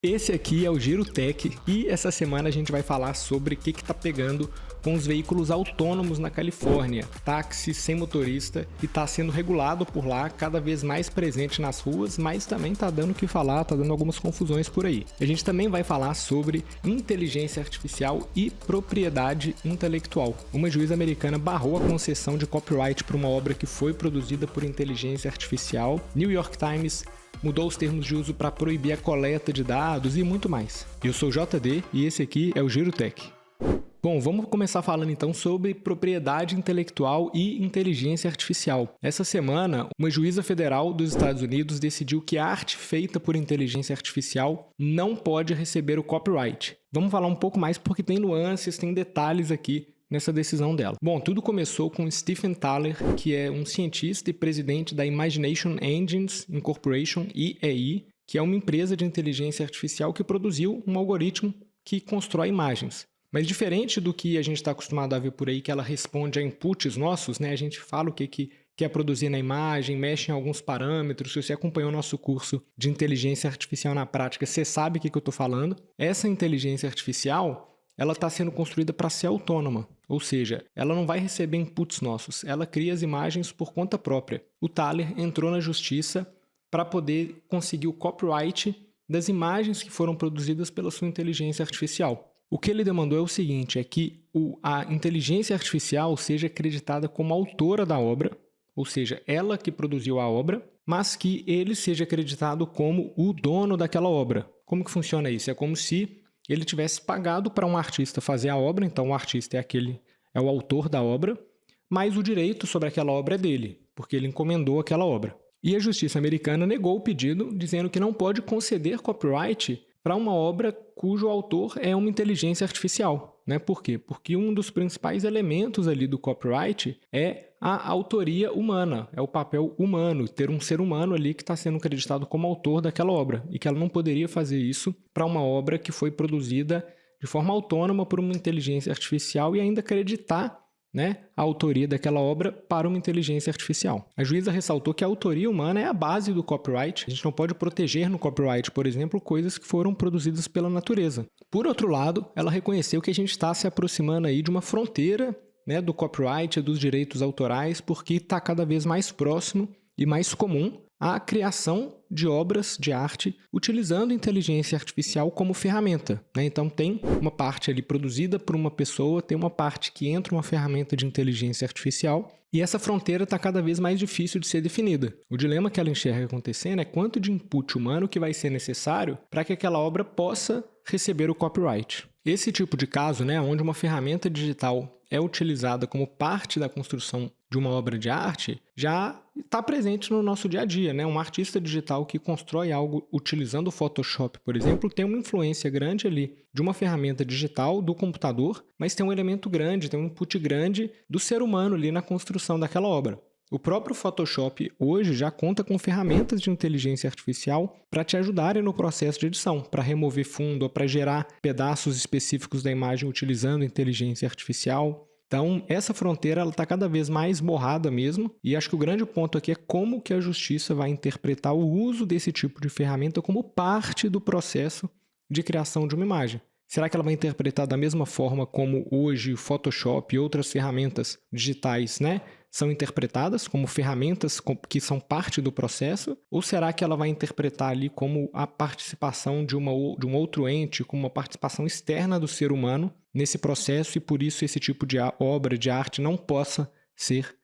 Esse aqui é o Giro Tech e essa semana a gente vai falar sobre o que está pegando com os veículos autônomos na Califórnia, táxi sem motorista, e está sendo regulado por lá, cada vez mais presente nas ruas, mas também está dando o que falar, está dando algumas confusões por aí. A gente também vai falar sobre inteligência artificial e propriedade intelectual. Uma juíza americana barrou a concessão de copyright para uma obra que foi produzida por inteligência artificial. New York Times mudou os termos de uso para proibir a coleta de dados e muito mais. Eu sou o JD e esse aqui é o Giro Tech. Bom, vamos começar falando então sobre propriedade intelectual e inteligência artificial. Essa semana, uma juíza federal dos Estados Unidos decidiu que a arte feita por inteligência artificial não pode receber o copyright. Vamos falar um pouco mais porque tem nuances, tem detalhes aqui nessa decisão dela. Bom, tudo começou com Stephen Thaler, que é um cientista e presidente da Imagination Engines Incorporation, IEI, que é uma empresa de inteligência artificial que produziu um algoritmo que constrói imagens. Mas diferente do que a gente está acostumado a ver por aí, que ela responde a inputs nossos, né? A gente fala o que quer produzir na imagem, mexe em alguns parâmetros. Se você acompanhou o nosso curso de inteligência artificial na prática, você sabe o que eu estou falando. Essa inteligência artificial, ela está sendo construída para ser autônoma, ou seja, ela não vai receber inputs nossos, ela cria as imagens por conta própria. O Thaler entrou na justiça para poder conseguir o copyright das imagens que foram produzidas pela sua inteligência artificial. O que ele demandou é o seguinte, é que a inteligência artificial seja acreditada como autora da obra, ou seja, ela que produziu a obra, mas que ele seja acreditado como o dono daquela obra. Como que funciona isso? É como se ele tivesse pagado para um artista fazer a obra, então o artista é o autor da obra, mas o direito sobre aquela obra é dele, porque ele encomendou aquela obra. E a justiça americana negou o pedido, dizendo que não pode conceder copyright para uma obra cujo autor é uma inteligência artificial. Né? Por quê? Porque um dos principais elementos ali do copyright é a autoria humana, é o papel humano, ter um ser humano ali que está sendo acreditado como autor daquela obra, e que ela não poderia fazer isso para uma obra que foi produzida de forma autônoma por uma inteligência artificial e ainda acreditar, né, a autoria daquela obra para uma inteligência artificial. A juíza ressaltou que a autoria humana é a base do copyright. A gente não pode proteger no copyright, por exemplo, coisas que foram produzidas pela natureza. Por outro lado, ela reconheceu que a gente está se aproximando aí de uma fronteira, né, do copyright, dos direitos autorais, porque está cada vez mais próximo e mais comum a criação de obras de arte utilizando inteligência artificial como ferramenta. Né? Então tem uma parte ali produzida por uma pessoa, tem uma parte que entra uma ferramenta de inteligência artificial e essa fronteira está cada vez mais difícil de ser definida. O dilema que ela enxerga acontecendo é quanto de input humano que vai ser necessário para que aquela obra possa receber o copyright. Esse tipo de caso, né, onde uma ferramenta digital é utilizada como parte da construção de uma obra de arte, já está presente no nosso dia a dia. Né? Um artista digital que constrói algo utilizando o Photoshop, por exemplo, tem uma influência grande ali de uma ferramenta digital do computador, mas tem um elemento grande, tem um input grande do ser humano ali na construção daquela obra. O próprio Photoshop hoje já conta com ferramentas de inteligência artificial para te ajudarem no processo de edição, para remover fundo ou para gerar pedaços específicos da imagem utilizando inteligência artificial. Então, essa fronteira está cada vez mais borrada mesmo, e acho que o grande ponto aqui é como que a justiça vai interpretar o uso desse tipo de ferramenta como parte do processo de criação de uma imagem. Será que ela vai interpretar da mesma forma como hoje o Photoshop e outras ferramentas digitais, né, são interpretadas como ferramentas que são parte do processo? Ou será que ela vai interpretar ali como a participação de um outro ente, como uma participação externa do ser humano nesse processo e por isso esse tipo de obra de arte não possa ser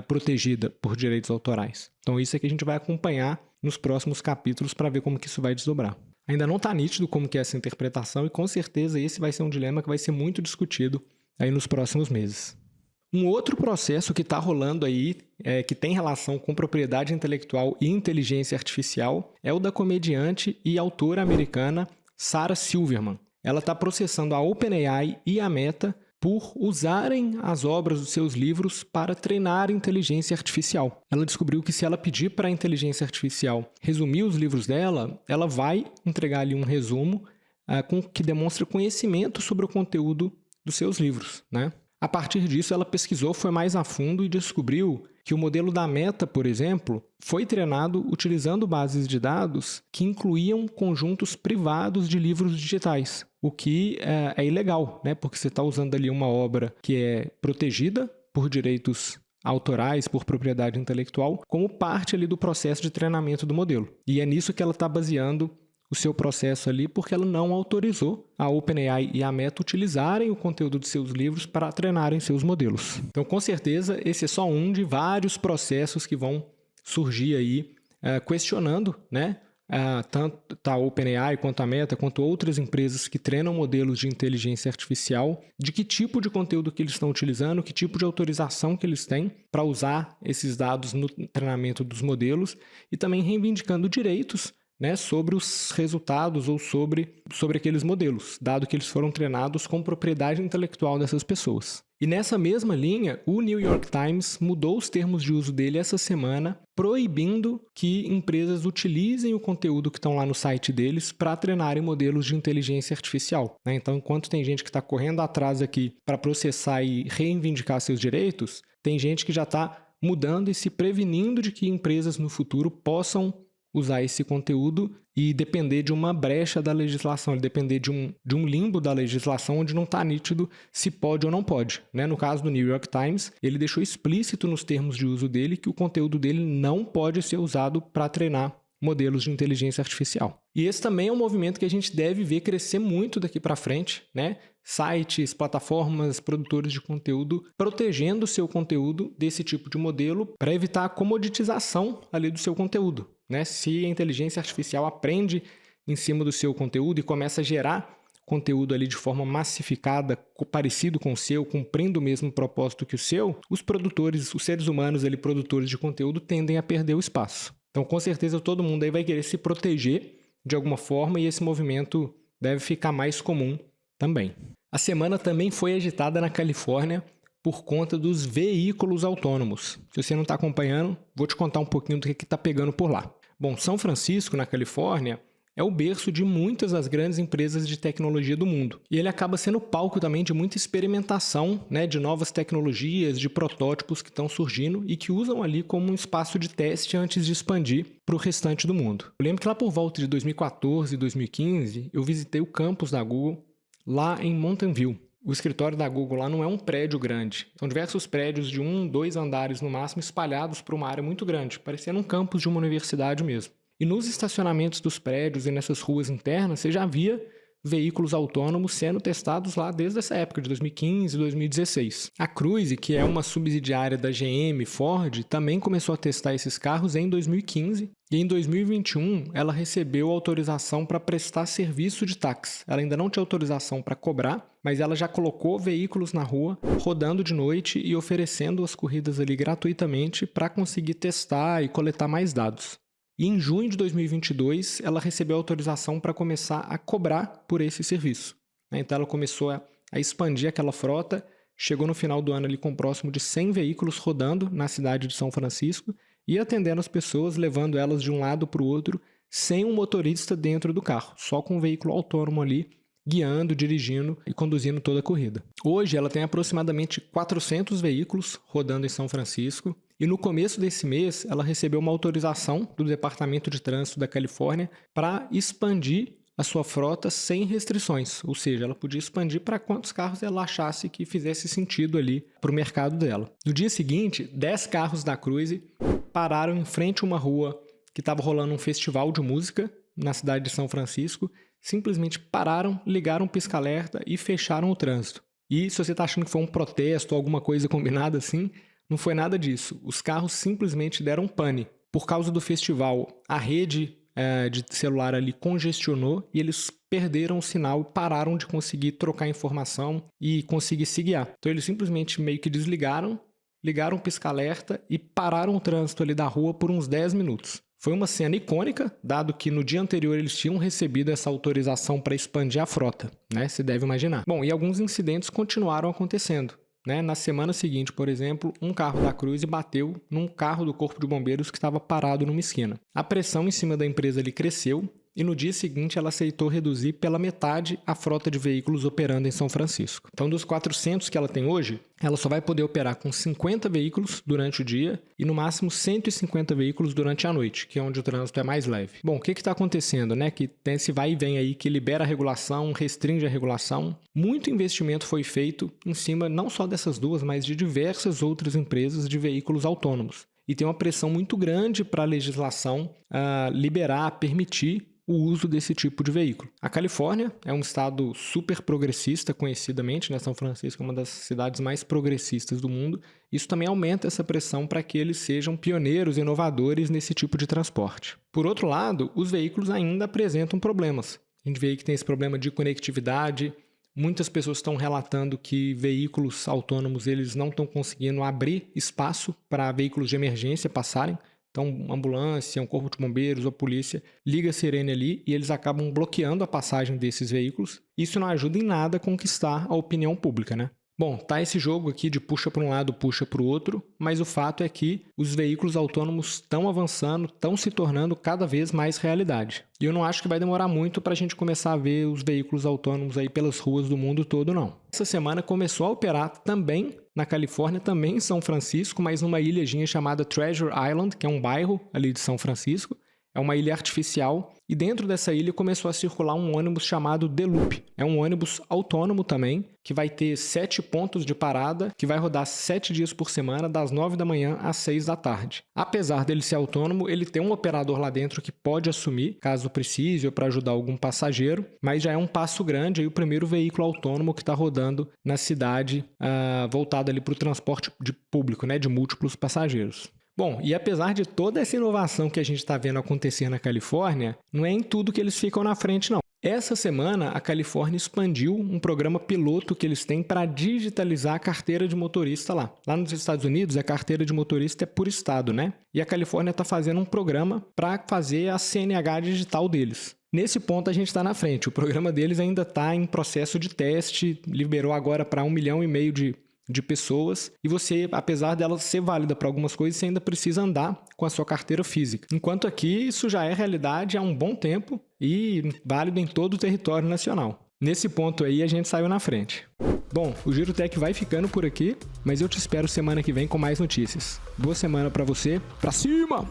protegida por direitos autorais? Então isso é que a gente vai acompanhar nos próximos capítulos para ver como que isso vai desdobrar. Ainda não está nítido como que é essa interpretação e com certeza esse vai ser um dilema que vai ser muito discutido aí nos próximos meses. Um outro processo que está rolando aí, que tem relação com propriedade intelectual e inteligência artificial, é o da comediante e autora americana Sarah Silverman. Ela está processando a OpenAI e a Meta por usarem as obras dos seus livros para treinar inteligência artificial. Ela descobriu que se ela pedir para a inteligência artificial resumir os livros dela, ela vai entregar ali um resumo que demonstra conhecimento sobre o conteúdo dos seus livros, né? A partir disso, ela pesquisou, foi mais a fundo e descobriu que o modelo da Meta, por exemplo, foi treinado utilizando bases de dados que incluíam conjuntos privados de livros digitais, o que é ilegal, né? Porque você está usando ali uma obra que é protegida por direitos autorais, por propriedade intelectual, como parte ali do processo de treinamento do modelo. E é nisso que ela está baseando o seu processo ali, porque ela não autorizou a OpenAI e a Meta utilizarem o conteúdo de seus livros para treinarem seus modelos. Então, com certeza, esse é só um de vários processos que vão surgir aí questionando, né? Tanto a OpenAI quanto a Meta, quanto outras empresas que treinam modelos de inteligência artificial, de que tipo de conteúdo que eles estão utilizando, que tipo de autorização que eles têm para usar esses dados no treinamento dos modelos e também reivindicando direitos, né, sobre os resultados ou sobre aqueles modelos, dado que eles foram treinados com propriedade intelectual dessas pessoas. E nessa mesma linha, o New York Times mudou os termos de uso dele essa semana, proibindo que empresas utilizem o conteúdo que estão lá no site deles para treinarem modelos de inteligência artificial, né? Então, enquanto tem gente que está correndo atrás aqui para processar e reivindicar seus direitos, tem gente que já está mudando e se prevenindo de que empresas no futuro possam usar esse conteúdo e depender de uma brecha da legislação, depender de um limbo da legislação onde não está nítido se pode ou não pode, né? No caso do New York Times, ele deixou explícito nos termos de uso dele que o conteúdo dele não pode ser usado para treinar modelos de inteligência artificial. E esse também é um movimento que a gente deve ver crescer muito daqui para frente, né? Sites, plataformas, produtores de conteúdo protegendo o seu conteúdo desse tipo de modelo para evitar a comoditização ali do seu conteúdo, né? Se a inteligência artificial aprende em cima do seu conteúdo e começa a gerar conteúdo ali de forma massificada, parecido com o seu, cumprindo o mesmo propósito que o seu, os produtores, os seres humanos ali, produtores de conteúdo, tendem a perder o espaço. Então, com certeza, todo mundo aí vai querer se proteger de alguma forma e esse movimento deve ficar mais comum também. A semana também foi agitada na Califórnia por conta dos veículos autônomos. Se você não está acompanhando, vou te contar um pouquinho do que está pegando por lá. Bom, São Francisco, na Califórnia, é o berço de muitas das grandes empresas de tecnologia do mundo. E ele acaba sendo palco também de muita experimentação, né, de novas tecnologias, de protótipos que estão surgindo e que usam ali como um espaço de teste antes de expandir para o restante do mundo. Eu lembro que lá por volta de 2014 e 2015, eu visitei o campus da Google lá em Mountain View. O escritório da Google lá não é um prédio grande. São diversos prédios de 1, 2 andares no máximo espalhados por uma área muito grande, parecendo um campus de uma universidade mesmo. E nos estacionamentos dos prédios e nessas ruas internas, você já via veículos autônomos sendo testados lá desde essa época, de 2015 e 2016. A Cruise, que é uma subsidiária da GM Ford, também começou a testar esses carros em 2015 e em 2021 ela recebeu autorização para prestar serviço de táxi. Ela ainda não tinha autorização para cobrar, mas ela já colocou veículos na rua, rodando de noite e oferecendo as corridas ali gratuitamente para conseguir testar e coletar mais dados. E em junho de 2022, ela recebeu autorização para começar a cobrar por esse serviço. Então, ela começou a expandir aquela frota, chegou no final do ano ali com próximo de 100 veículos rodando na cidade de São Francisco e atendendo as pessoas, levando elas de um lado para o outro, sem um motorista dentro do carro, só com um veículo autônomo ali, guiando, dirigindo e conduzindo toda a corrida. Hoje, ela tem aproximadamente 400 veículos rodando em São Francisco. E no começo desse mês, ela recebeu uma autorização do Departamento de Trânsito da Califórnia para expandir a sua frota sem restrições. Ou seja, ela podia expandir para quantos carros ela achasse que fizesse sentido ali para o mercado dela. No dia seguinte, 10 carros da Cruise pararam em frente a uma rua que estava rolando um festival de música na cidade de São Francisco. Simplesmente pararam, ligaram o pisca-alerta e fecharam o trânsito. E se você está achando que foi um protesto ou alguma coisa combinada assim, não foi nada disso. Os carros simplesmente deram pane. Por causa do festival, a rede de celular ali congestionou e eles perderam o sinal e pararam de conseguir trocar informação e conseguir se guiar. Então eles simplesmente meio que desligaram, ligaram o pisca-alerta e pararam o trânsito ali da rua por uns 10 minutos. Foi uma cena icônica, dado que no dia anterior eles tinham recebido essa autorização para expandir a frota, né? Você deve imaginar. Bom, e alguns incidentes continuaram acontecendo. Na semana seguinte, por exemplo, um carro da Cruise bateu num carro do Corpo de Bombeiros que estava parado numa esquina. A pressão em cima da empresa ali cresceu e no dia seguinte ela aceitou reduzir pela metade a frota de veículos operando em São Francisco. Então, dos 400 que ela tem hoje, ela só vai poder operar com 50 veículos durante o dia e no máximo 150 veículos durante a noite, que é onde o trânsito é mais leve. Bom, o que está acontecendo, né? Que tem esse vai e vem aí que libera a regulação, restringe a regulação. Muito investimento foi feito em cima não só dessas duas, mas de diversas outras empresas de veículos autônomos. E tem uma pressão muito grande para a legislação liberar, permitir o uso desse tipo de veículo. A Califórnia é um estado super progressista, conhecidamente, né? São Francisco é uma das cidades mais progressistas do mundo. Isso também aumenta essa pressão para que eles sejam pioneiros, inovadores nesse tipo de transporte. Por outro lado, os veículos ainda apresentam problemas. A gente vê que tem esse problema de conectividade. Muitas pessoas estão relatando que veículos autônomos eles não estão conseguindo abrir espaço para veículos de emergência passarem. Então, uma ambulância, um corpo de bombeiros ou polícia liga a sirene ali e eles acabam bloqueando a passagem desses veículos. Isso não ajuda em nada a conquistar a opinião pública, né? Bom, tá esse jogo aqui de puxa para um lado, puxa para o outro, mas o fato é que os veículos autônomos estão avançando, estão se tornando cada vez mais realidade. E eu não acho que vai demorar muito para a gente começar a ver os veículos autônomos aí pelas ruas do mundo todo, não. Essa semana começou a operar também na Califórnia, também em São Francisco, mas numa ilhazinha chamada Treasure Island, que é um bairro ali de São Francisco. É uma ilha artificial e dentro dessa ilha começou a circular um ônibus chamado The Loop. É um ônibus autônomo também, que vai ter 7 pontos de parada, que vai rodar 7 dias por semana, das 9 da manhã às 6 da tarde. Apesar dele ser autônomo, ele tem um operador lá dentro que pode assumir, caso precise ou para ajudar algum passageiro, mas já é um passo grande, aí o primeiro veículo autônomo que está rodando na cidade, voltado ali para o transporte público, né, de múltiplos passageiros. Bom, e apesar de toda essa inovação que a gente está vendo acontecer na Califórnia, não é em tudo que eles ficam na frente, não. Essa semana, a Califórnia expandiu um programa piloto que eles têm para digitalizar a carteira de motorista lá. Lá nos Estados Unidos, a carteira de motorista é por estado, né? E a Califórnia está fazendo um programa para fazer a CNH digital deles. Nesse ponto, a gente está na frente. O programa deles ainda está em processo de teste, liberou agora para 1,5 milhão de pessoas e você, apesar dela ser válida para algumas coisas, você ainda precisa andar com a sua carteira física. Enquanto aqui, isso já é realidade há um bom tempo e válido em todo o território nacional. Nesse ponto aí, a gente saiu na frente. Bom, o GiroTech vai ficando por aqui, mas eu te espero semana que vem com mais notícias. Boa semana para você. Pra cima!